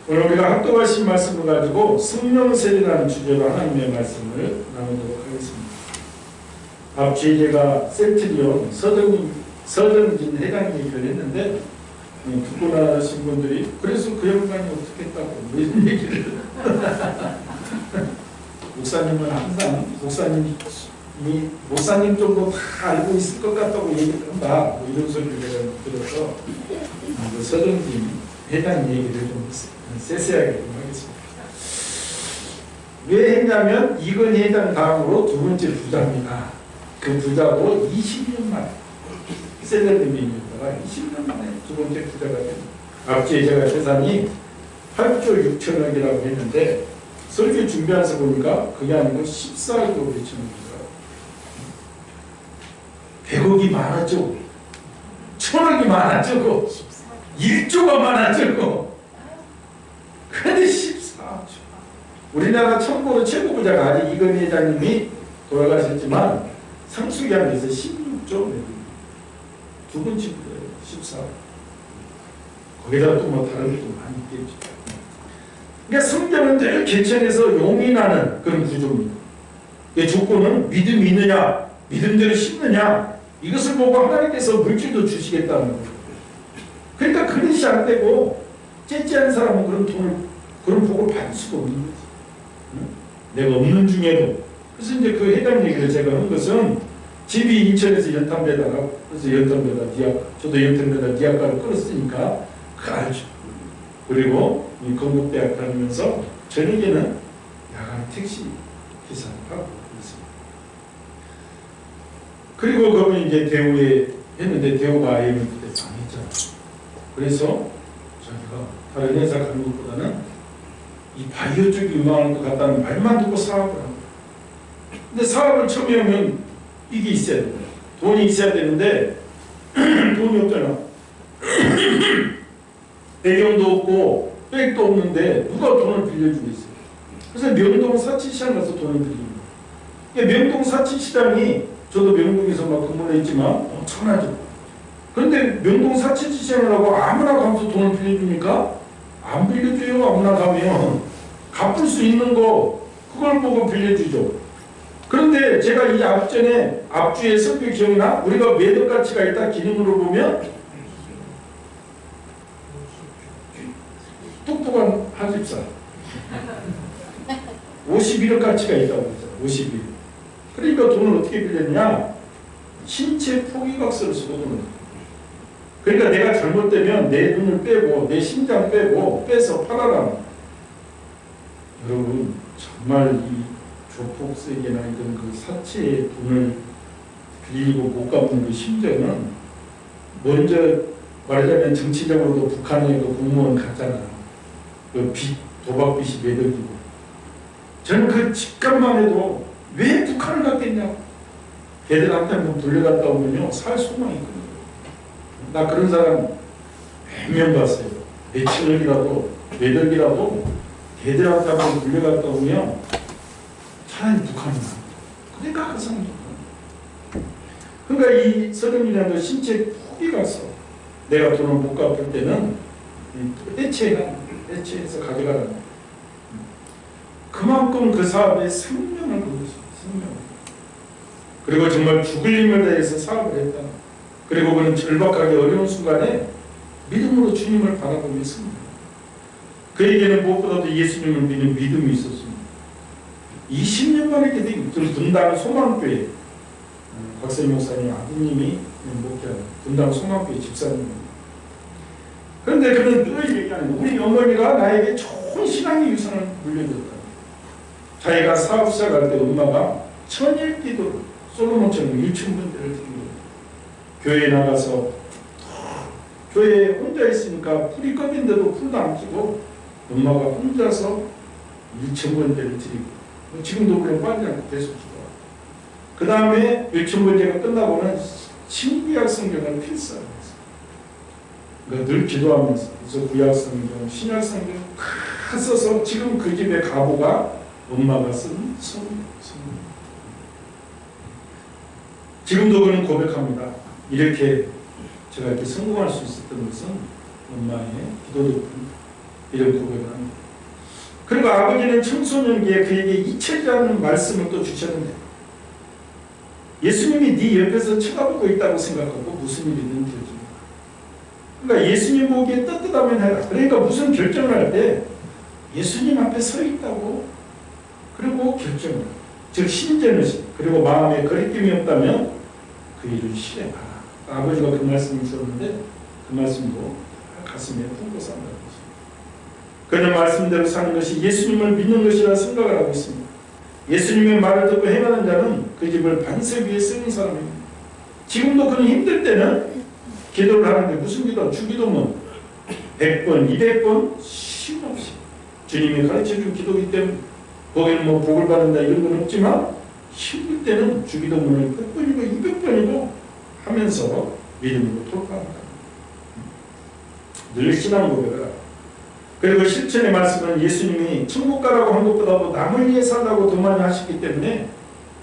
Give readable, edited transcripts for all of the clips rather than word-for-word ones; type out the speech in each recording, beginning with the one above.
오늘 우리가 합독하신 말씀을 가지고 성령세례라는 주제로 하나님의 말씀을 나누도록 하겠습니다. 앞주에 제가 센트리온 서정진 회장 얘기를 했는데 듣고 나신 분들이 그래서 그 양반이 어떻게 했다고 뭐 이런 얘기를 목사님은 항상 목사님 정도 다 알고 있을 것 같다고 얘기를 한다 뭐 이런 소리를 제가 들어서 그 서정진 회장 얘기를 좀 세세하게 좀 하겠습니다. 왜 했냐면 이건 회장 다음으로 두 번째 부자입니다. 그 부자도 20년 만에 셀러리맨이었다가 20년 만에 두 번째 부자가 됩니다. 앞주에 제가 재산이 8조 6천억이라고 했는데 설교 준비하면서 보니까 그게 아니고 14조 5천억이더라고요. 100억이 많아지고 1000억이 많아지고 1조가 많아지고 그런데 14조. 우리나라 참고로 최고 부자가 아직 이건희 회장님이 돌아가셨지만 상수기한에서 16조 두 번째 부자예요. 14조. 거기다 또 뭐 다른 것도 많이 있겠죠. 그러니까 성경은 늘 개천에서 용인하는 그런 구조입니다. 그 조건은 믿음이 있느냐, 믿음대로 심느냐, 이것을 보고 하나님께서 물질도 주시겠다는 거예요. 그러니까 그릇이 안 되고 째째한 사람은 그런 돈을 그런 복을 받을 수가 없는 거지. 내가 없는 중에도. 그래서 이제 그 해당 얘기를 제가 한 것은 집이 인천에서 연탄배달하고 그래서 연탄배달 디학 저도 연탄배달 디학과를 끊었으니까 그 알죠. 그리고 이 건국대학 다니면서 저녁에는 야간 택시 기사를 하고 있습니다. 그리고 거기 이제 대우에 했는데 대우가 IMF 때 망했잖아. 그래서 자기가 다른 회사 가는 것보다는 이 바이오 쪽이 유망한 것 같다는 말만 듣고 사업을 하고. 근데 사업을 처음에 하면 이게 있어야 돼. 돈이 있어야 되는데 돈이 없잖아. 배경도 없고 백도 없는데 누가 돈을 빌려주겠어요. 그래서 명동 사치시장 가서 돈을 빌립니다. 명동 사치시장이 저도 명동에서 막 근무를 했지만 천하죠. 그런데 명동 사치시장을 하고 아무나 가면서 돈을 빌려주니까 안 빌려줘요. 아무나 가면 갚을 수 있는 거 그걸 보고 빌려주죠. 그런데 제가 이 앞주에 설교 기억이나 우리가 매덕 가치가 있다 기능으로 보면 똑똑한 한집사 51억 가치가 있다고 했잖아요. 51억. 그러니까 돈을 어떻게 빌렸냐? 신체 포기각서를 쓰고 돈을. 그러니까 내가 잘못되면 내 눈을 빼고 내 심장 빼고 빼서 팔아라. 여러분 정말 이 조폭세계나 이런 그 사치의 돈을 빌리고 못 갚는 그 심정은 먼저 말하자면 정치적으로도 북한의 그 공무원 같잖아요. 그 빚, 도박빚이 매덕이고. 저는 그 직감만 해도 왜 북한을 갔겠냐고. 걔들한테 한번 돌려갔다 오면요 살 소망이 있거든요. 나 그런 사람 몇 명 봤어요. 몇천억이라도 매덕이라도 걔들한테 한번 돌려갔다 오면 차라리 북한이 나. 그러니까 그 사람이 그러니까 이 서정민이라도 신체 포기가서 내가 돈을 못 갚을 때는 떼체해서 가져가라는 거예요. 그만큼 그 사업에 생명을 걸었어요. 생명. 그리고 정말 죽을 힘을 다해서 사업을 했다. 그리고 그는 절박하게 어려운 순간에 믿음으로 주님을 바라보며 있습니다. 그에게는 무엇보다도 예수님을 믿는 믿음이 있었습니다. 20년 만에 분당 소망교회 박선희 목사님 아드님이 목회하는 분당 소망교회 집사님입니다. 그런데 그는 늘 얘기하는 우리 어머니가 나에게 좋은 신앙의 유산을 물려줬다. 자기가 사업 시작할 때 엄마가 천일기도를 솔로몬처럼 1,000번째를 드리고 교회에 나가서 교회에 혼자 있으니까 불이 꺼진데도 불도 안 켜고 엄마가 혼자서 1,000번째를 드리고 지금도 그런 빠지지 않고 계속 기도하고 그 다음에 1,000번째가 끝나고는 신구약 성경을 필사하면서 그러니까 늘 기도하면서 그래서 구약 성경, 신약 성경 다 써서 지금 그 집의 가보가 엄마가 쓴 성경. 지금도 그는 고백합니다. 이렇게 제가 이렇게 성공할 수 있었던 것은 엄마의 기도 덕분입니다. 이런 고백을 합니다. 그리고 아버지는 청소년기에 그에게 잊혀지라는 말씀을 또 주셨는데 예수님이 네 옆에서 쳐다보고 있다고 생각하고 무슨 일이든 되어줍니다. 그러니까 예수님 보기에 떳떳하면 해라. 그러니까 무슨 결정을 할 때 예수님 앞에 서 있다고 그리고 결정을 해라. 즉 신제는 그리고 마음에 거리낌이 없다면 그 일을 실행하라. 아버지가 그 말씀을 주었는데 그 말씀도 가슴에 품고 산다는 것입니다. 그런 말씀대로 사는 것이 예수님을 믿는 것이라 생각을 하고 있습니다. 예수님의 말을 듣고 행하는 자는 그 집을 반석 위에 쓰는 사람입니다. 지금도 그는 힘들 때는 기도를 하는데 무슨 기도? 주기도문 100번, 200번 쉼없이 주님이 가르쳐준 기도이기 때문에 거기는 뭐 복을 받는다 이런 건 없지만 힘들 때는 주기도문을 100번이고 200번이고 하면서 믿음으로 돌파합니다. 늘 신앙 고백을 하고 그리고 실천의 말씀은 예수님이 천국 가라고 한 것보다도 남을 위해 살라고 더 많이 하셨기 때문에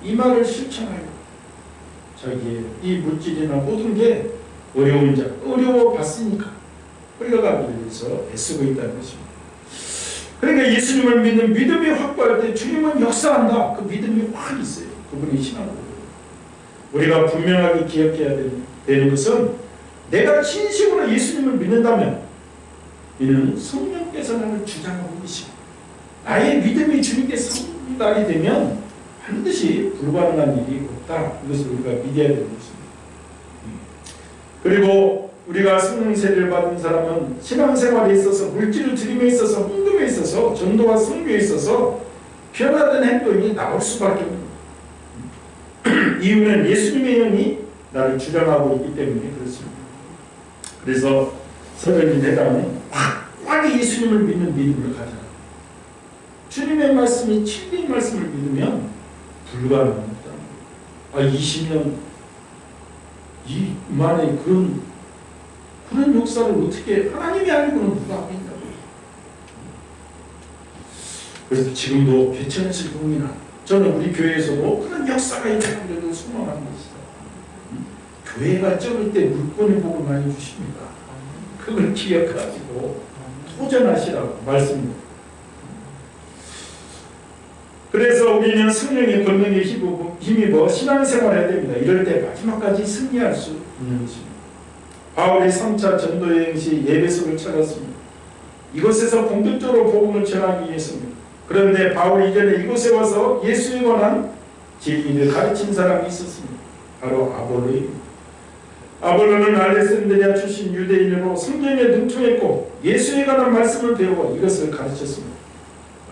이 말을 실천하여 자기의 이 물질이나 모든 게 어려운 자, 어려워 봤으니까 흘러가기 위해서 애쓰고 있다는 것입니다. 그러니까 예수님을 믿는 믿음이 확보할 때 주님은 역사한다. 그 믿음이 확 있어요. 그분이 신앙으로. 우리가 분명하게 기억해야 되는 것은 내가 진심으로 예수님을 믿는다면 이는 성령께서 나를 주장하고 계시고 나의 믿음이 주님께 성달이 되면 반드시 불가능한 일이 없다. 이것을 우리가 믿어야 되는 것입니다. 그리고 우리가 성령 세례를 받은 사람은 신앙생활에 있어서 물질을 드림에 있어서 헌금에 있어서 전도와 선교에 있어서 변화된 행동이 나올 수밖에 없습니다. 이유는 예수님의 영이 나를 주장하고 있기 때문에 그렇습니다. 그래서 서련이 대담은 확고하게 예수님을 믿는 믿음을 가져라. 주님의 말씀이 진리의 말씀을 믿으면 불가능합니다. 20년 이 만에 그런 역사를 어떻게 하나님이 알고는 누가 하겠냐고. 그래서 지금도 개천에서 용이나 저는 우리 교회에서도 그런 역사가 있다고 소망하는 것이다. 교회가 적을 때 물권의 복을 많이 주십니다. 그걸 기억하시고 도전하시라고 말씀입니다. 그래서 우리는 성령의 권능에 힘입어 신앙생활을 해야 됩니다. 이럴 때 마지막까지 승리할 수 있는 것입니다. 바울이 3차 전도여행 시 에베소를 찾았습니다. 이곳에서 본격적으로 복음을 전하기 위해서입니다. 그런데 바울이 이전에 이곳에 와서 예수에 관한 진리를 가르친 사람이 있었습니다. 바로 아볼로입니다. 아볼로는 알렉산드리아 출신 유대인으로 성경에 능통했고 예수에 관한 말씀을 배우고 이것을 가르쳤습니다.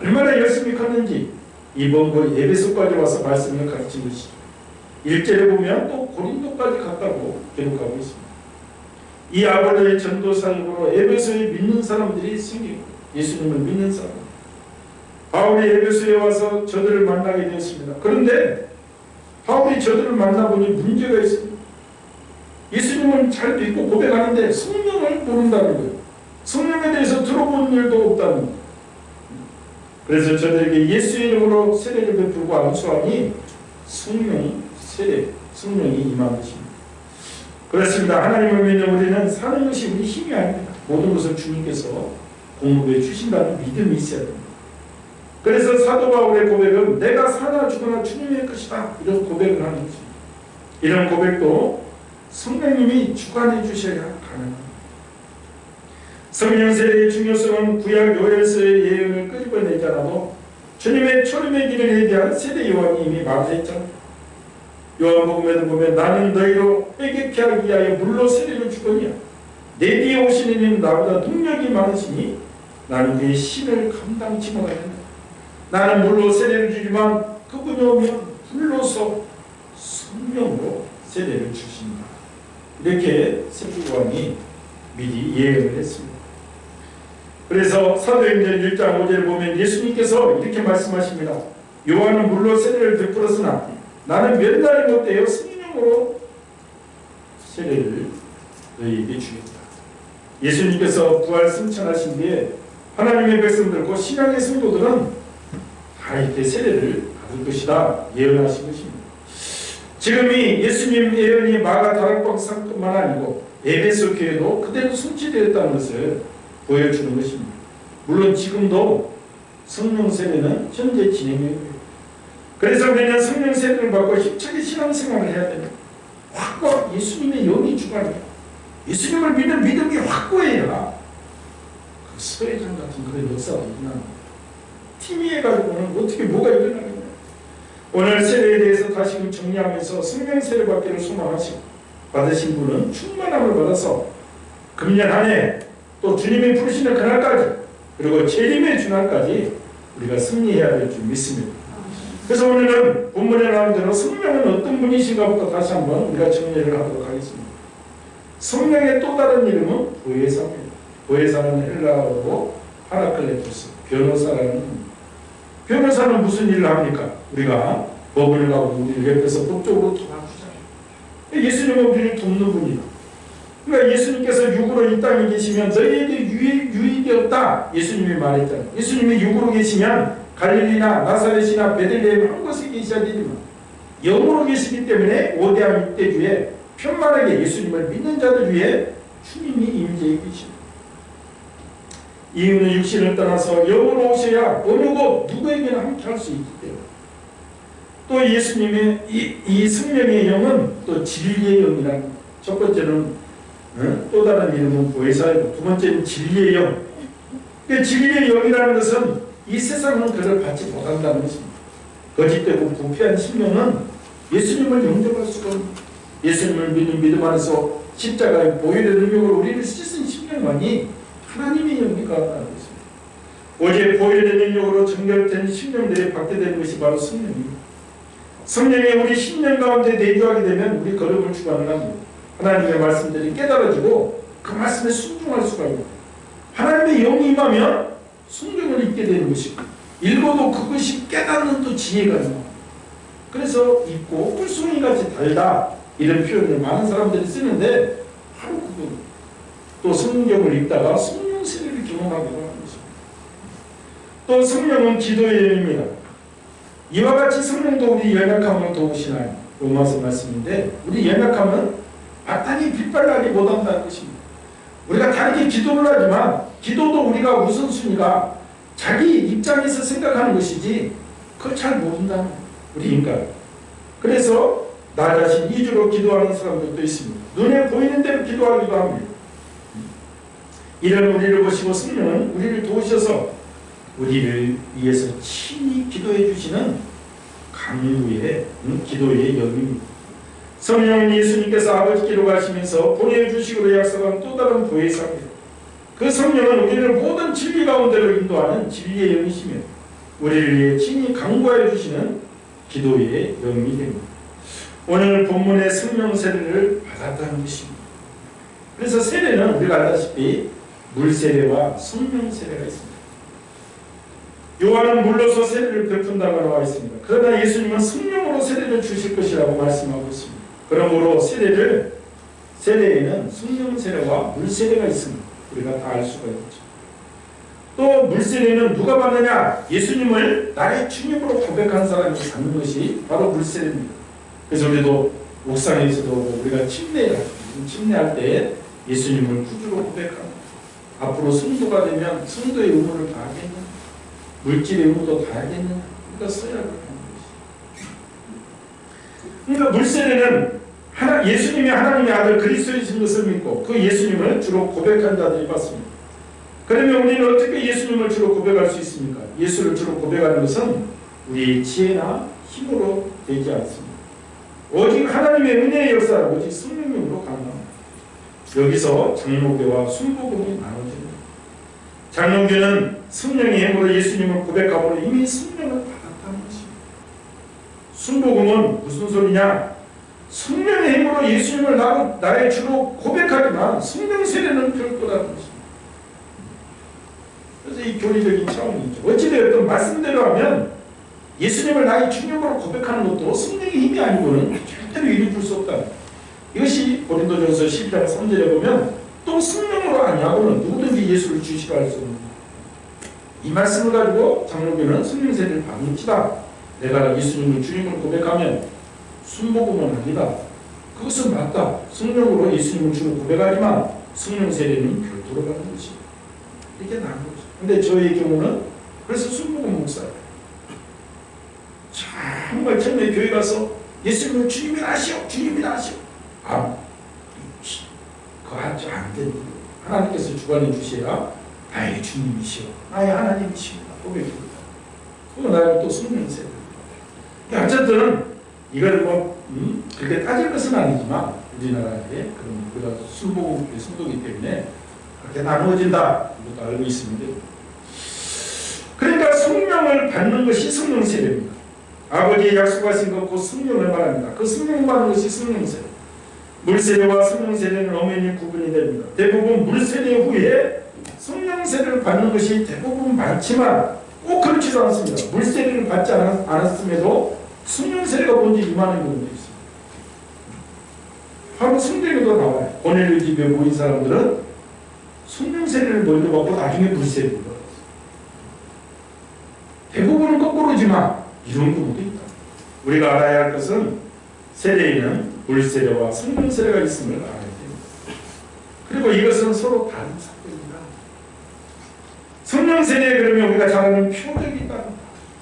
얼마나 열심히 갔는지 이번 그 에베소까지 와서 말씀을 가르친 것이죠. 1절에 보면 또 고린도까지 갔다고 기록하고 있습니다. 이 아볼로의 전도 사역으로 에베소에 믿는 사람들이 생기고 예수님을 믿는 사람. 바울이 에베소에 와서 저들을 만나게 되었습니다. 그런데 바울이 저들을 만나보니 문제가 있습니다. 예수님을 잘 믿고 고백하는데 성령을 모른다는 거예요. 성령에 대해서 들어본 일도 없다는 거예요. 그래서 저들에게 예수의 이름으로 세례를 베풀고 안수하니 성령이 임한 것입니다. 그렇습니다. 하나님을 믿는 우리는 사는 것이 우리 힘이 아닙니다. 모든 것을 주님께서 공급해 주신다는 믿음이 있어야 됩니다. 그래서 사도 바울의 고백은 내가 사나 죽으나 주님의 것이다. 이런 고백을 하는 것입니다. 이런 고백도 성령님이 주관해 주셔야 가능합니다. 성령 세례의 중요성은 구약 요엘서의 예언을 끄집어내지 않아도 주님의 초림의 길에 대한 세례 요한이 이미 말했잖아요. 요한복음에도 보면 나는 너희로 회개케 하기 위하여 물로 세례를 주거니와 내 뒤에 오시는 이는 나보다 능력이 많으시니 나는 그의 신을 감당치 못하겠다. 나는 물로 세례를 주지만 그분이 오면 불로서 성령으로 세례를 주신다. 이렇게 세례 요한이 미리 예언을 했습니다. 그래서 사도행전 1장 5절을 보면 예수님께서 이렇게 말씀하십니다. 요한은 물로 세례를 베풀었으나 나는 몇 날이 못되어 성령으로 세례를 너희에게 주겠다. 예수님께서 부활 승천하신 뒤에 하나님의 백성들 곧 신약의 성도들은 다 이렇게 세례를 받을 것이다 예언하신 것입니다. 지금이 예수님 예언이 마가 다락방 상뿐만 아니고 에베소 교회도 그대로 성취되었다는 것을 보여주는 것입니다. 물론 지금도 성령 세례는 현재 진행형이에요. 그래서 매년 성령 세례를 받고 힘차게 신앙생활을 해야 됩니다. 확고 예수님의 영이 주관해요. 예수님을 믿는 믿음이 확고해야 그 서회장 같은 그런 역사가 일어나는 팀이 해가지고는 어떻게 뭐가 일어나겠냐. 오늘 세례에 대해서 다시금 정리하면서 성령 세례 받기를 소망하시고 받으신 분은 충만함을 받아서 금년 한 해 또 주님이 부르시는 그날까지 그리고 재림의 주날까지 우리가 승리해야 될 줄 믿습니다. 그래서 오늘은 본문에 나온 대로 성령은 어떤 분이신가부터 다시 한번 우리가 정리를 하도록 하겠습니다. 성령의 또 다른 이름은 보혜사입니다. 보혜사는 헬라어로 파라클레토스, 변호사라는 변호사는 무슨 일을 합니까? 우리가 법원을 가고 우리를 옆에서 법적으로 도와주잖아요. 예수님은 우리를 돕는 분이다. 그러니까 예수님께서 육으로 이 땅에 계시면 너희에게 유익이 없다. 예수님이 말했잖아요. 예수님이 육으로 계시면 갈릴리나 나사렛이나 베들레헴 한 곳에 계셔야 되지만 영으로 계시기 때문에 오대한 육대주에 편만하게 예수님을 믿는 자들 위해 주님이 임재해 계십니다. 이유는 육신을 떠나서 영으로 오셔야 어느 곳 누구에게나 함께 할 수 있기 때문에 또 예수님의 이 성령의 영은 또 진리의 영이라는 것. 첫 번째는 또 다른 이름은 보혜사이고 두 번째는 진리의 영. 진리의 영이라는 것은 이 세상은 그를 받지 못한다는 것입니다. 거짓되고 부패한 심령은 예수님을 영접할 수가 없는 예수님을 믿는 믿음 안에서 십자가의 보혈의 능력으로 우리를 씻은 심령만이 하나님의 영이가 나타나고 있습니다. 오직 보혈의 능력으로 정결된 심령들이 받게 되는 것이 바로 성령입니다. 성령이 우리 심령 가운데 내주하게 되면 우리 걸음을 주관을 합니다. 하나님의 말씀들이 깨달아지고 그 말씀에 순종할 수가 있고 하나님의 영이 임하면 성경을 읽게 되는 것이고 읽어도 그것이 깨닫는 또 지혜가 나옵니다. 그래서 읽고 꿀송이같이 달다 이런 표현을 많은 사람들이 쓰는데 바로 그거 또 성경을 읽다가 성령 세례를 경험하기도 하는 것입니다. 또 성령은 기도의 영입니다. 이와 같이 성령도 우리 연약함을 도우시나요? 로마서 말씀인데 우리 연약함은 마땅히 빛발나게 못한다는 것입니다. 우리가 다르게 기도를 하지만 기도도 우리가 우선순위가 자기 입장에서 생각하는 것이지 그걸 잘 모른다는 우리 인간. 그래서 나 자신 이주로 기도하는 사람들도 있습니다. 눈에 보이는 대로 기도하기도 합니다. 이런 우리를 보시고 성령은 우리를 도우셔서 우리를 위해서 친히 기도해 주시는 강구의 기도의 영입니다. 성령은 예수님께서 아버지께로 가시면서 보내주시기로 약속한 또 다른 보혜사입니다. 그 성령은 우리를 모든 진리 가운데로 인도하는 진리의 영이시며 우리를 위해 친히 강구하여 주시는 기도의 영이 됩니다. 오늘 본문의 성령 세례를 받았다는 것입니다. 그래서 세례는 우리가 알다시피 물세례와 성령 세례가 있습니다. 요한은 물로서 세례를 베푼다고 나와 있습니다. 그러나 예수님은 성령으로 세례를 주실 것이라고 말씀하고 있습니다. 그러므로 세례에는 성령 세례와 물 세례가 있습니다. 우리가 다 알 수가 있죠. 또 물 세례는 누가 받느냐? 예수님을 나의 주님으로 고백한 사람이 받는 것이 바로 물 세례입니다. 그래서 우리도 옥상에서도 우리가 침례할 때 예수님을 구주로 고백합니다. 앞으로 성도가 되면 성도의 의무를 다하겠느냐? 물질의 의무도 다하겠느냐? 그러니까 서약을 하는 것이. 그러니까 물세례는 예수님이 하나님의 아들 그리스도이신 것을 믿고 그 예수님을 주로 고백한 자들이 받습니다. 그러면 우리는 어떻게 예수님을 주로 고백할 수 있습니까? 예수를 주로 고백하는 것은 우리의 지혜나 힘으로 되지 않습니다. 오직 하나님의 은혜의 역사, 오직 성령님으로 가능합니다. 여기서 장로교와 순복음이 나눠집니다. 장로교는 성령의 힘으로 예수님을 고백함으로 이미 성령을 받았다는 것입니다. 순복음은 무슨 소리냐? 성령의 힘으로 예수님을 나의 주로 고백하지만 성령 세례는 별도라는 것입니다. 그래서 이 교리적인 차원이 있죠. 어찌되었든 말씀대로 하면 예수님을 나의 주님으로 고백하는 것도 성령의 힘이 아니고는 절대로 이루어질 수 없다. 이것이 고린도전서 12장 3절에 보면 또 성령으로 아니하고는 누구든지 예수를 주시라 할 수 없는 이 말씀을 가지고 장로교는 성령 세례를 받는지다. 내가 예수님을 주님으로 고백하면 순복음은 아니다. 그것은 맞다. 성령으로 예수님을 주로 고백하지만 성령 세례는 별도로 가는 것이다. 이게 나은 거죠. 근데 저의 경우는 그래서 순복음 목사예요. 정말 처음에 교회 가서 예수님은 주님이 아시오, 주님이 아시오. 그거 안 된. 하나님께서 주관해 주셔야 나의 주님이시오, 나의 하나님이십니다. 고백합니다. 그거 나를 또 성령세를. 어쨌든 이걸 그렇게 따질 것은 아니지만 우리나라에 그런 우리가 순복음 순도기 때문에 그렇게 나누어진다. 이것도 알고 있습니다. 그러니까 성령을 받는 것이 성령 세례입니다. 아버지의 약속하신 것 곧 성령을 말합니다. 그 성령 받는 것이 성령 세례. 물 세례와 성령 세례는 엄연히 구분이 됩니다. 대부분 물 세례 후에 성령 세례를 받는 것이 대부분 많지만 꼭 그렇지도 않습니다. 물 세례를 받지 않았음에도 성령 세례가 먼저 임하는 경우도 있습니다. 바로 성경에도 나와요. 고넬료 집에 모인 사람들은 성령 세례를 먼저 받고 나중에 물 세례를 받았어요. 대부분은 거꾸로지만 이런 경우도 있다. 우리가 알아야 할 것은 세례에는 물 세례와 성령 세례가 있음을 알아야 됩니다. 그리고 이것은 서로 다른 사건입니다. 성령 세례 그러면 우리가 잘 아는 표적이 있다.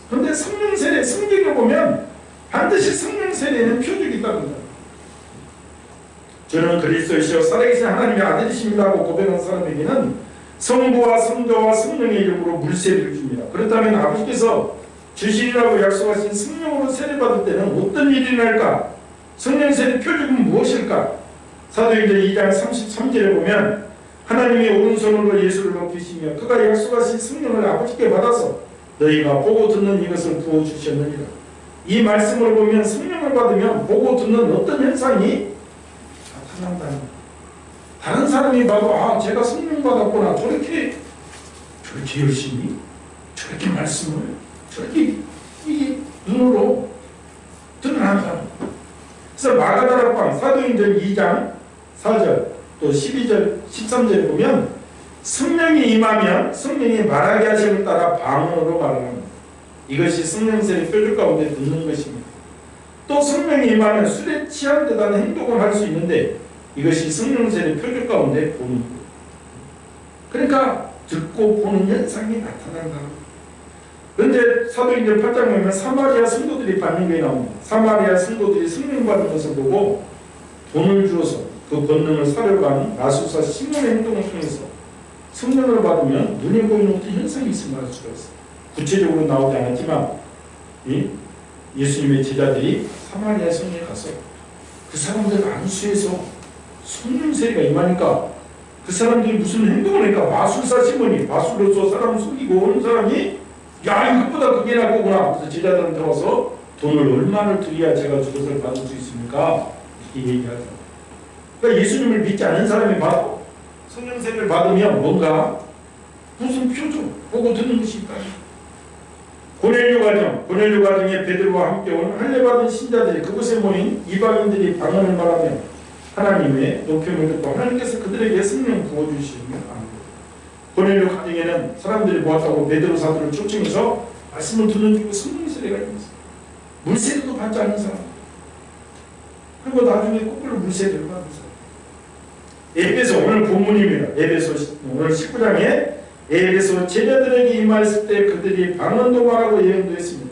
그런데 성령 세례 성경에 보면 반드시 성령 세례에는 표적이 있답니다. 저는 그리스도이시여 살아계신 하나님의 아들이십니다 하고 고백한 사람에게는 성부와 성자와 성령의 이름으로 물세례를 줍니다. 그렇다면 아버지께서 주시리라고 약속하신 성령으로 세례받을 때는 어떤 일이 날까? 성령 세례 표적은 무엇일까? 사도행전 2장 33절에 보면 하나님이 오른손으로 예수를 높이시며 그가 약속하신 성령을 아버지께 받아서 너희가 보고 듣는 이것을 부어주셨느니라. 이 말씀을 보면 성령을 받으면 보고 듣는 어떤 현상이 나타난다는, 다른 사람이 봐도 제가 성령 받았구나, 저렇게 열심히 저렇게 말씀을 저렇게 이 눈으로 드러난다. 그래서 마가다락방 사도행전 2장 4절 또 12절 13절에 보면 성령이 임하면 성령이 말하게 하심을 따라 방언으로 말합니다. 이것이 성령세례 표적 가운데 듣는 것입니다. 또 성령이 임하면 술에 취한 듯한 행동을 할 수 있는데 이것이 성령세례 표적 가운데 보는 것. 그러니까 듣고 보는 현상이 나타난다. 그런데 사도행전 8장 보면 사마리아 성도들이 받는 게 나옵니다. 사마리아 성도들이 성령 받은 것을 보고 돈을 주어서 그 권능을 사려고 나술사 시몬의 행동을 통해서 성령을 받으면 눈에 보이는 어떤 현상이 있음을 알 수가 있어요. 구체적으로 나오지 않았지만 예수님의 제자들이 사마리아 성에 가서 그 사람들 안수해서 성령 세례가 임하니까 그 사람들이 무슨 행동을 하니까 마술사 시몬이 마술로서 사람을 속이고 오는 사람이 야 이것보다 그게 날 거구나. 그래서 제자들한테 와서 돈을 얼마를 드려야 제가 저것을 받을 수 있습니까? 이렇게 얘기하죠. 그러니까 예수님을 믿지 않은 사람이 봐도 성령 세례를 받으면 뭔가 무슨 표적 보고 듣는 것이 있다. 고넬료 가정에 베드로와 함께 온 할례받은 신자들이 그곳에 모인 이방인들이 방언을 말하며 하나님의 높임을 듣고 하나님께서 그들에게 성령 부어주시면 압니다. 고넬료 가정에는 사람들이 모았다고 베드로 사도를 초청해서 말씀을 듣는 성령 세례가 있었어요. 물세례도 받지 않는 사람, 그리고 나중에 거꾸로 물세례를 받는 사람. 에베소 오늘 본문입니다. 에베소 오늘 19장에 에베소 제자들에게 임하였을 때 그들이 방언도 말하고 예언도 했습니다.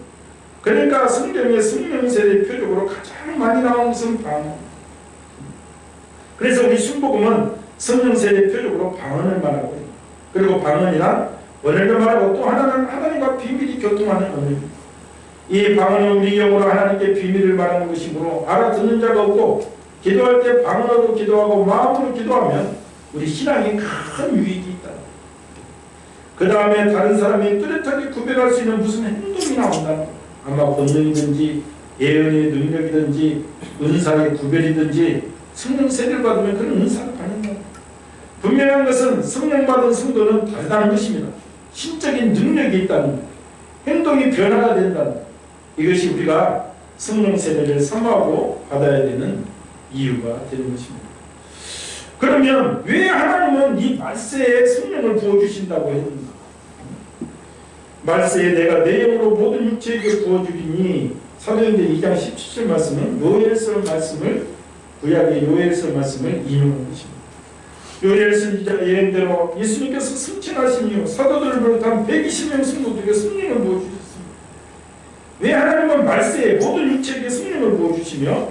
그러니까 성경에 성령 세례 표적으로 가장 많이 나온 것은 방언. 그래서 우리 순복음은 성령 세례 표적으로 방언을 말하고, 그리고 방언이란 언어를 말하고 또 하나는 하나님과 비밀이 교통하는 언어입니다. 이 방언은 우리 영으로 하나님께 비밀을 말하는 것이므로 알아듣는 자가 없고 기도할 때 방언으로 기도하고 마음으로 기도하면 우리 신앙에 큰 유익이 있다. 그 다음에 다른 사람이 뚜렷하게 구별할 수 있는 무슨 행동이 나온다. 아마 권능이든지 예언의 능력이든지 은사의 구별이든지 성령 세례를 받으면 그런 은사를 받는다. 분명한 것은 성령 받은 성도는 다르다는 것입니다. 신적인 능력이 있다는 것, 행동이 변화가 된다는 것. 이것이 우리가 성령 세례를 사모하고 받아야 되는 이유가 되는 것입니다. 그러면 왜 하나님은 이 말세에 성령을 부어주신다고 했는가? 말세에 내가 내 영으로 모든 육체에게 부어주리니, 사도행전 2장 17절 말씀은 요엘서 말씀을, 구약의 요엘서 말씀을 인용한 것입니다. 요엘 선지자 예언대로 예수님께서 승천하신 이후 사도들을 비롯한 120명 성도들에게 성령을 부어주셨습니다. 왜 하나님은 말세에 모든 육체에게 성령을 부어주시며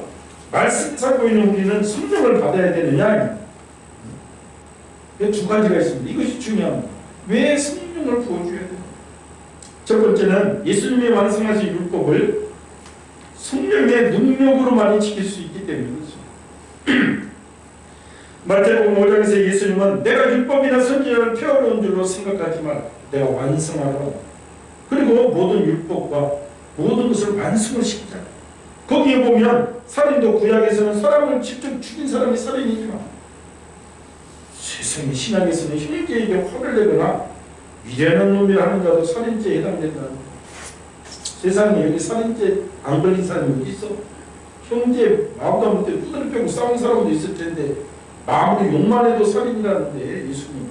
말씀 살고 있는 우리는 성령을 받아야 되느냐? 두 가지가 있습니다. 이것이 중요합니다. 왜 성령을 부어줘야 되나? 첫 번째는 예수님이 완성하신 율법을 성령의 능력으로만 지킬 수 있기 때문이죠. 마태복음 5장에서 예수님은 내가 율법이나 선지자를 폐하려는 줄로 생각하지 마라. 내가 완성하라. 그리고 모든 율법과 모든 것을 완성을 시키자. 거기에 보면 살인도 구약에서는 사람을 직접 죽인 사람이 살인이지만 세상의 신약에서는 형제에게 화를 내거나 위대한 놈이라 하는 자도 살인죄에 해당된다. 세상에 여기 살인죄 안 걸린 사람이 어디 있어? 형제 마음도 못해 두드려 패고 싸운 사람도 있을 텐데 아무리 욕만 해도 살인이라는데 예수님.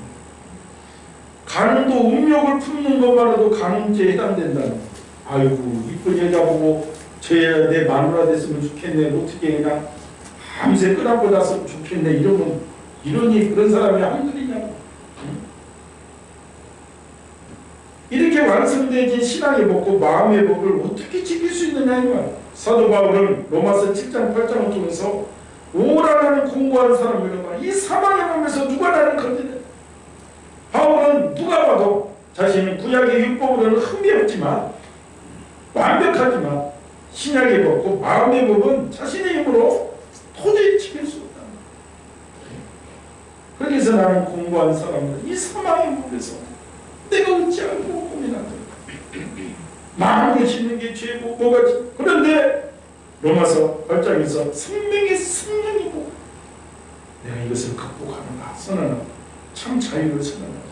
간음도 음욕을 품는 것만 해도 간음죄에 해당된다는. 아이고 이쁜 여자 보고 쟤 내 마누라 됐으면 좋겠네. 어떻게 그냥 밤새 끄라고 났으면 좋겠네. 이러면 이러니 그런 사람이 한둘이냐. 이렇게 완성되진 신앙의 법과 마음의 법을 어떻게 지킬 수 있느냐 이 말. 사도 바울은 로마서 7장 8장을 통해서 오라는 공부하는 사람들과 이 사망의 몸에서 누가 나를 건지냐. 바울은 누가 봐도 자신은 구약의 율법으로는 흠이 없지만 완벽하지만 신약의 법과 마음의 법은 자신의 힘으로 도저히 지킬 수 없다. 그래서 나는 공부한 사람들 이 사망의 몸에서 내가 어찌하고 고민한다. 마음을 짓는 게 죄고 뭐가 그런데 로마서 8장에서 생명의 성령이고 내가 이것을 극복하는가 선언하고 참 자유를 선언한다.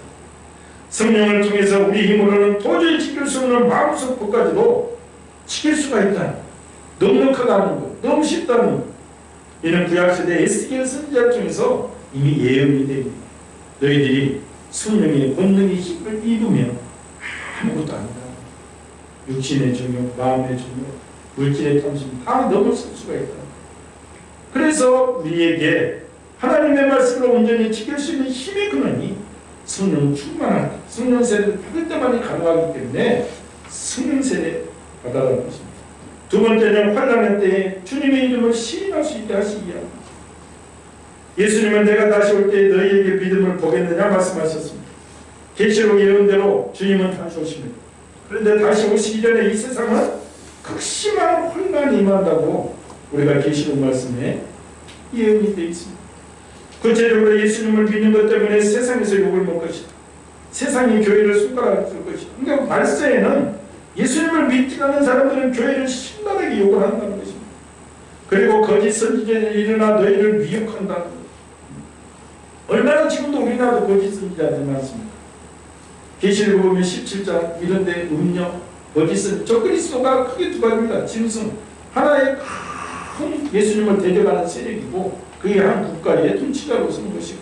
성령을 통해서 우리 힘으로는 도저히 지킬 수 없는 마음속 것까지도 지킬 수가 있다. 넉넉하다는 것, 너무 쉽다는 것. 이는 구약시대 에스겔 선지자 중에서 이미 예언이 됩니다. 너희들이 성령의 본능의 힘을 입으면 아무것도 아니다. 육신의 정욕, 마음의 정욕, 물질의 탐심 다 넘어설 수가 있다. 그래서 우리에게 하나님의 말씀을 온전히 지킬 수 있는 힘의 근원이 성령 충만한 성령 세례를 받을 때만이 가능하기 때문에 성령 세례 받아라는 것입니다. 두 번째는 환난의 때에 주님의 이름을 시인할 수 있게 하시기 위함입니다. 예수님은 내가 다시 올 때 너희에게 믿음을 보겠느냐 말씀하셨습니다. 계시록 예언대로 주님은 다시 오십니다. 그런데 다시 오시기 전에 이 세상은 극심한 혼란이 임한다고 우리가 계시록 말씀에 예언이 되어 있습니다. 구체적으로 예수님을 믿는 것 때문에 세상에서 욕을 먹을 것이다. 세상이 교회를 손가락을 쓸 것이다. 그러니까 말세에는 예수님을 믿지 않는 사람들은 교회를 신나게 욕을 한다는 것입니다. 그리고 거짓 선지자들이 일어나 너희를 미혹한다는 것. 얼마나 지금도 우리나라도 거짓 선지자들이 많습니다. 계시록 보면 17장 이런데 음녀, 거짓 선지자 저 그리스도가 크게 두 가지입니다. 짐승 하나의 큰 예수님을 대적하는 세력이고 그게 한 국가의 통치자로 선 것이고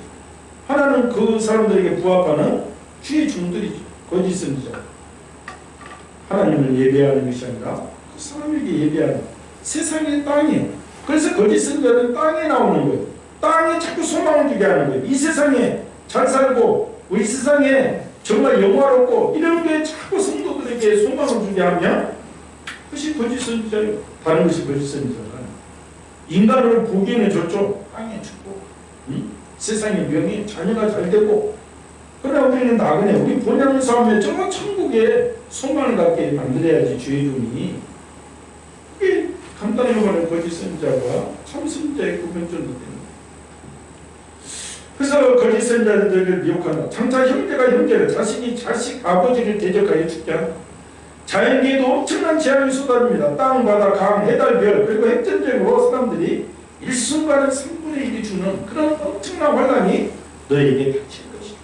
하나는 그 사람들에게 부합하는 주의 종들이죠. 거짓 선지자. 하나님을 예배하는 것이 아니라 그 사람에게 예배하는 세상의 땅이에요. 그래서 거짓 선지자는 땅에 나오는 거예요. 땅에 자꾸 소망을 주게 하는 거예요. 이 세상에 잘 살고 우리 세상에 정말 영화롭고 이런 게 자꾸 성도들에게 소망을 주게 하면 그것이 거짓 선지자예요. 다른 것이 거짓 선지자가 인간을 보기에는 저쪽 땅에 죽고 세상의 명예 자녀가 잘 되고 그러나 우리는 나그네 우리 본향 싸움에 정말 천국에 소망을 갖게 만들어야지 주의 종이 그게 간단히 말하는 거짓 선지자와 참 선지자의 구분점이 됩니다. 그래서 거짓 선지자들을 미혹한다. 장차 형제가 형제를 자식이 자식 아버지를 대적하여 죽게 한다. 자연계에도 엄청난 재앙이 쏟아집니다. 땅, 바다, 강, 해달, 별 그리고 핵전쟁으로 사람들이 일순간에 3분의 1이 죽는 그런 엄청난 환란이 너에게 닥칠 것이다.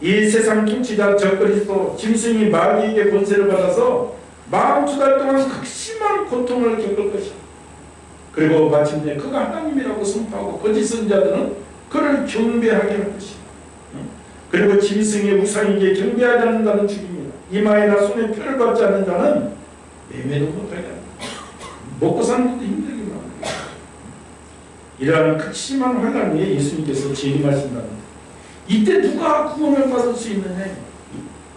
이 세상 통치자 저 그리스도 짐승이 마귀에게 권세를 받아서 42달 동안 극심한 고통을 겪을 것이다. 그리고 마침내 그가 하나님이라고 선포하고 거짓 선지자들은 그를 경배하게 할 것이다. 그리고 짐승의 우상에게 경배하지 않는다는 죽입니다. 이마에나 손에 표를 받지 않는 자는 매매도 못하게 합니다. 먹고 사는 것도 힘들게 합니다. 이러한 극심한 환난 위에 예수님께서 재림하신다는 이때 누가 구원을 받을 수 있느냐?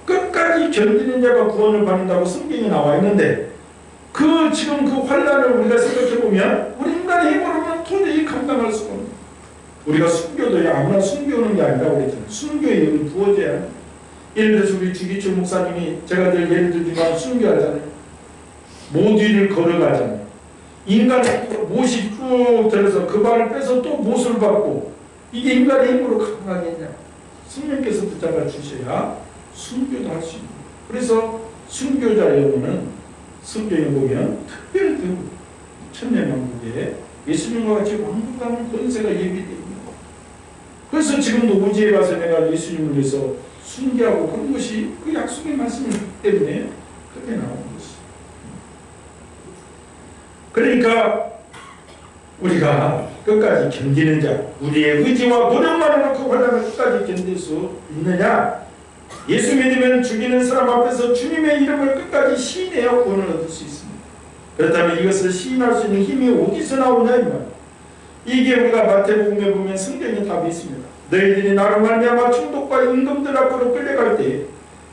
끝까지 견디는 자가 구원을 받는다고 성경에 나와 있는데 지금 그 환란을 우리가 생각해 보면 우리 인간의 힘으로는 도저히 감당할 수가 없는. 우리가 순교도 아무나 순교하는 게 아니라 그랬잖아요. 순교에 여기 부어져야 합니다. 예를 들어서 우리 주기철 목사님이 제가 늘 예를 들지만 순교하잖아요. 모디를 걸어가잖아요. 인간의 못이 쭉 들어서 그 발을 빼서 또 못을 받고 이게 인간의 힘으로 가능하겠냐? 성령께서 붙잡아 주셔야 순교도 할 수 있는. 그래서 순교자 여러분은 성경에 보면 특별히 천년왕국에 예수님과 같이 왕국하는 권세가 예비되어 있는 거. 그래서 지금도 우지에 가서 내가 예수님을 위해서 순교하고 그런 것이 그 약속의 말씀이기 때문에 그렇게 나오는 것이. 그러니까 우리가 끝까지 견디는 자, 우리의 의지와 노력만으로 그 환란을 끝까지 견딜 수 있느냐? 예수 믿으면 죽이는 사람 앞에서 주님의 이름을 끝까지 시인해야 구원을 얻을 수 있습니다. 그렇다면 이것을 시인할 수 있는 힘이 어디서 나오냐 이 말. 이게 우리가 마태복음에 보면 성경에 답이 있습니다. 너희들이 나로 말미암아 충독과 임금들 앞으로 끌려갈 때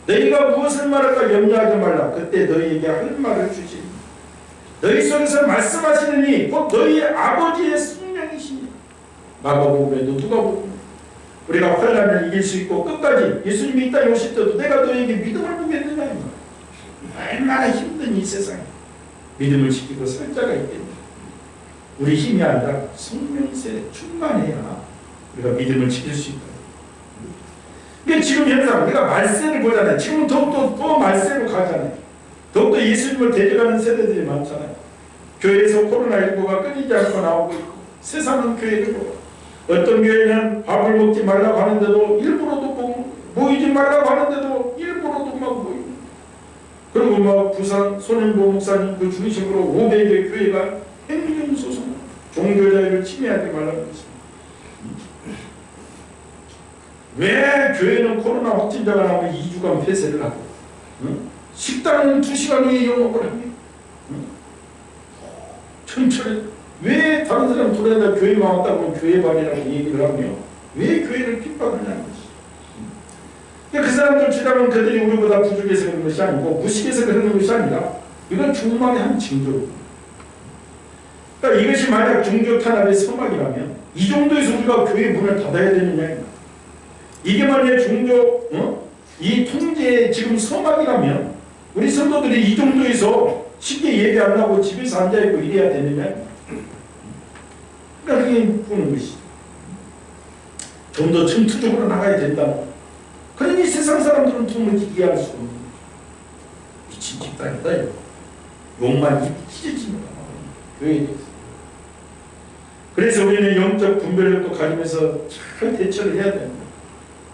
너희가 무엇을 말할까 염려하지 말라. 그때 너희에게 할 말을 주시리. 너희 속에서 말씀하시느니 곧 너희의 아버지의 성령이시니. 마가복음에도 누가복음 우리가 환란을 이길 수 있고 끝까지 예수님이 이 땅에 오실 때도 내가 너에게 믿음을 보겠느냐. 얼마나 힘든 이 세상에 믿음을 지키고 살 자가 있겠냐. 우리 힘이 아니라 성령세 충만해야 우리가 믿음을 지킬 수 있다. 이게 지금 현상 우리가 말세를 보잖아요. 지금 더욱더 말세로 가잖아요. 더욱더 예수님을 대적하는 세대들이 많잖아요. 교회에서 코로나19가 끊이지 않고 나오고 있고 세상은 교회를 보고 어떤 교회는 밥을 먹지 말라고 하는데도 일부러도 모이지 말라고 하는데도 일부러도 막 모이고 그리고 막 부산 손현보 목사님 그 중심으로 500개 교회가 행정소송 종교자유를 침해하지 말라는 것입니다. 왜 교회는 코로나 확진자가 나오면 2주간 폐쇄를 하고 식당은 2시간 후에 영업을 합니까? 천천히 왜 다른 사람 돌아다니다 교회만 왔다고 하면 교회반이라고 얘기를 하며 왜 교회를 핍박하냐는 것이죠. 그 사람들 주장은 그들이 우리보다 부족해서 그런 것이 아니고 무식해서 그런 것이 아니라 이건 종말의 한 징조입니다. 그러니까 이것이 만약 종교 탄압의 서막이라면 이 정도에서 우리가 교회 문을 닫아야 되느냐. 이게 만약 종교 이 통제의 지금 서막이라면 우리 성도들이 이 정도에서 쉽게 예배 안 하고 집에서 앉아있고 이래야 되느냐. 그러니까 그게 보는 것이죠. 좀 더 전투적으로 나가야 된다. 그러니 세상 사람들은 도무지 이해할 수 없는 미친 집단이다. 이거. 욕만 찢어지는 거야. 교회에 대해서. 그래서 우리는 영적 분별력도 가지면서 잘 대처를 해야 됩니다.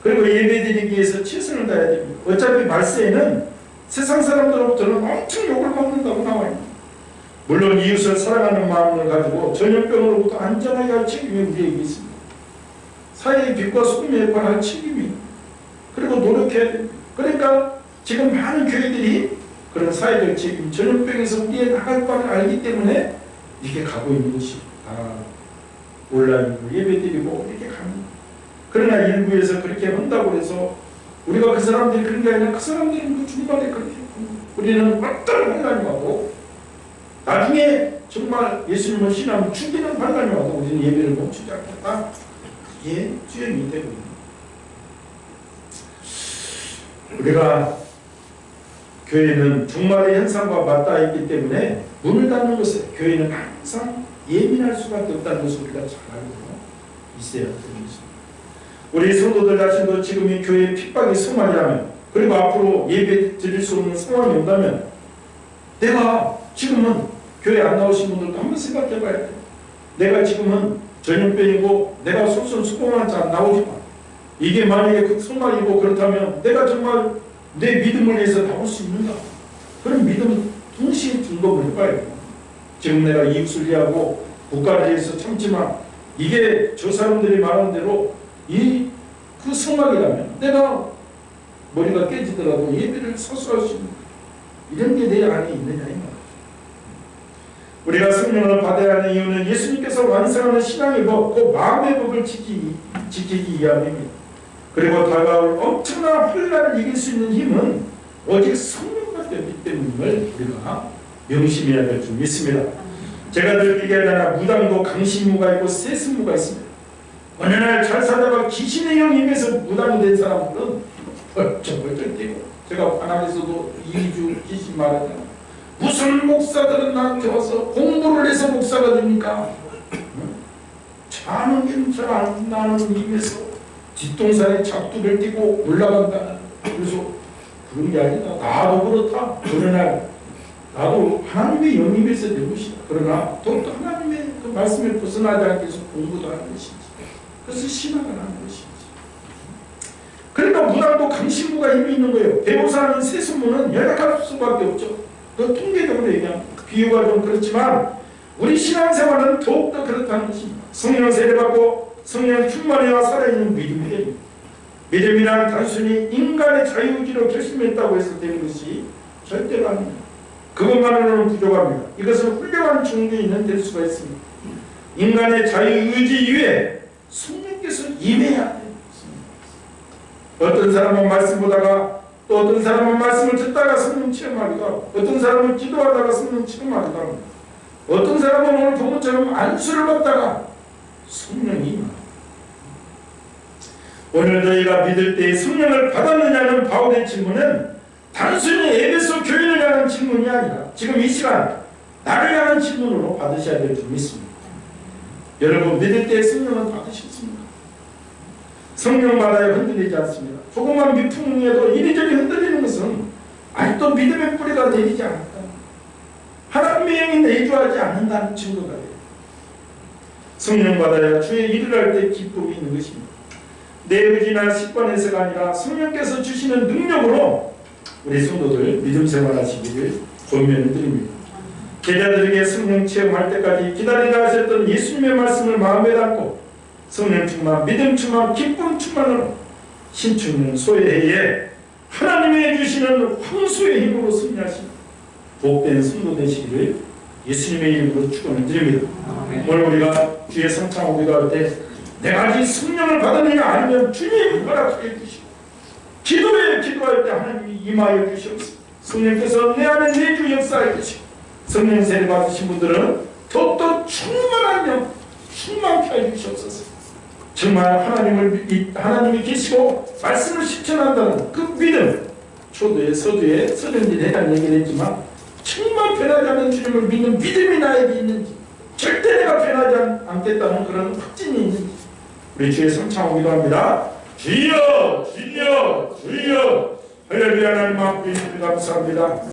그리고 예배드리기 위해서 최선을 다해야 됩니다. 어차피 말세에는 세상 사람들로부터는 엄청 욕을 먹는다고 나와요. 물론 이웃을 사랑하는 마음을 가지고 전염병으로부터 안전하게 할 책임이 우리에게 있습니다. 사회의 빛과 소금의 역할을 할 책임이 그리고 노력해야 됩니다. 그러니까 지금 많은 교회들이 그런 사회적 책임, 전염병에서 우리의 나갈 바를 알기 때문에 이렇게 가고 있는 것이 온라인으로 예배드리고 이렇게 갑니다. 그러나 일부에서 그렇게 한다고 해서 우리가 그 사람들이 그런 게 아니라 그 사람들은 그 중간에 그렇게 했고 우리는 어떤 환란이 와도 나중에 정말 예수님을 신하면 죽이는 환란이 와도 우리는 예배를 멈추지 않겠다. 이게 주연이 되고 있는 우리가 교회는 종말의 현상과 맞닿아 있기 때문에 문을 닫는 것에 교회는 항상 예민할 수밖에 없다는 것을 우리가 잘 알고 있어야 됩니다. 우리 성도들 자신도 지금 이 교회의 핍박이 심하냐면 그리고 앞으로 예배 드릴 수 없는 상황이 온다면 내가 지금은 교회 안 나오신 분들도 한번 생각해 봐야 돼요. 내가 지금은 전염병이고 내가 솔선수범하지 나오지 마. 이게 만약에 그 소말이고 그렇다면 내가 정말 내 믿음을 위해서 나올 수 있는가? 그런 믿음을 동시에 점검을 해봐야 돼요. 지금 내가 이웃을 위하고 국가를 위해서 참지만 이게 저 사람들이 말하는 대로 그 성막이라면 내가 머리가 깨지더라도 예배를 서술할 수 있는 이런 게 내 안에 있느냐 이 말. 우리가 성령을 받아야 하는 이유는 예수님께서 완성하는 신앙의 법, 그 마음의 법을 지키기 위함입니다. 그리고 다가올 엄청난 환난을 이길 수 있는 힘은 오직 성령밖에 없기 때문임을 우리가 명심해야 될 줄 믿습니다. 제가 늘 얘기하잖아. 무당도 강신무가 있고 세습무가 있습니다. 어느 날 잘 살다가 귀신의 영이 임해서 무당이 된 사람들은 벌쩍벌쩍 뛰고, 제가 관악에서도 이주 귀신 말하잖아. 무슨 목사들은 나한테 와서 공부를 해서 목사가 됩니까? 자는 게 잘 안 나는 입에서 뒷동산에 작두를 띄고 올라간다. 그래서 그런 게 아니라 나도 그렇다. 어느 날 나도 하나님의 영입에서 된 것이다. 그러나 또 하나님의 그 말씀을 벗어나지 않기 위해서 공부도 하는 것이지. 그래서 신앙을 하는 것이지. 그러니까 무당도 강신무가 힘이 있는 거예요. 배우사는 세수무는 연약할 수밖에 없죠. 그 통계적으로 얘기하면 비유가 좀 그렇지만 우리 신앙생활은 더욱더 그렇다는 것입니다. 성령 세례받고 성령 충만해야 살아있는 믿음이에요. 믿음이란 단순히 인간의 자유의지로 결심했다고 해서 되는 것이 절대로 아닙니다. 그것만으로는 부족합니다. 이것은 훌륭한 종교인은 될 수가 있습니다. 인간의 자유의지 이외에 성령께서 임해야 돼요. 어떤 사람은 말씀 보다가 또 어떤 사람은 말씀을 듣다가 성령 체험하기도 하고, 어떤 사람은 기도하다가 성령 체험하기도 합니다. 어떤 사람은 오늘 본문처럼 안수를 받다가 성령이 임합니다. 오늘 저희가 믿을 때 성령을 받았느냐는 바울의 질문은 단순히 에베소 교인을 향한 질문이 아니라 지금 이 시간 나를 향한 질문으로 받으셔야 될 줄 믿습니다. 여러분, 믿을 때 성령은 받으셨습니까? 성령 받아야 흔들리지 않습니다. 조그만 미풍에도 이리저리 흔들리는 것은 아직도 믿음의 뿌리가 내리지 않았다. 하나님의 영이 내주하지 않는다는 증거가 돼요. 성령 받아야 주의 일을 할 때 기쁨이 있는 것입니다. 내 의지나 습관에서가 아니라 성령께서 주시는 능력으로 우리 성도들 믿음 생활하시기를 권면을 드립니다. 제자들에게 성령 체험할 때까지 기다리다 하셨던 예수님의 말씀을 마음에 담고 성령 충만, 믿음 충만, 기쁨 충만으로 신축년 소외해에 하나님의 주시는 황소의 힘으로 승리하시는 복된 성도 되시기를 예수님의 이름으로 축원을 드립니다. 오늘 우리가 주의 성창하고 기도할 때 내가 아직 성령을 받았느냐 아니면 주님 허락해 주시고 기도할 때 하나님이 임하여 주시옵소서. 성령께서 내 안에 내주 역사해 주시고 성령 세례 받으신 분들은 더욱더 충만한 영 충만케 해 주시옵소서. 정말 하나님이 계시고 말씀을 실천한다는 그 믿음, 초도에 서두에 서른일에 대한 얘기를 했지만 정말 변하지 않는 주님을 믿는 믿음이 나에게 있는지, 절대 내가 변하지 않겠다는 그런 확신이 있는지 우리 주의 성창하고 기도합니다. 주여 주여 주여 할렐루야. 하나님 앞에 감사합니다.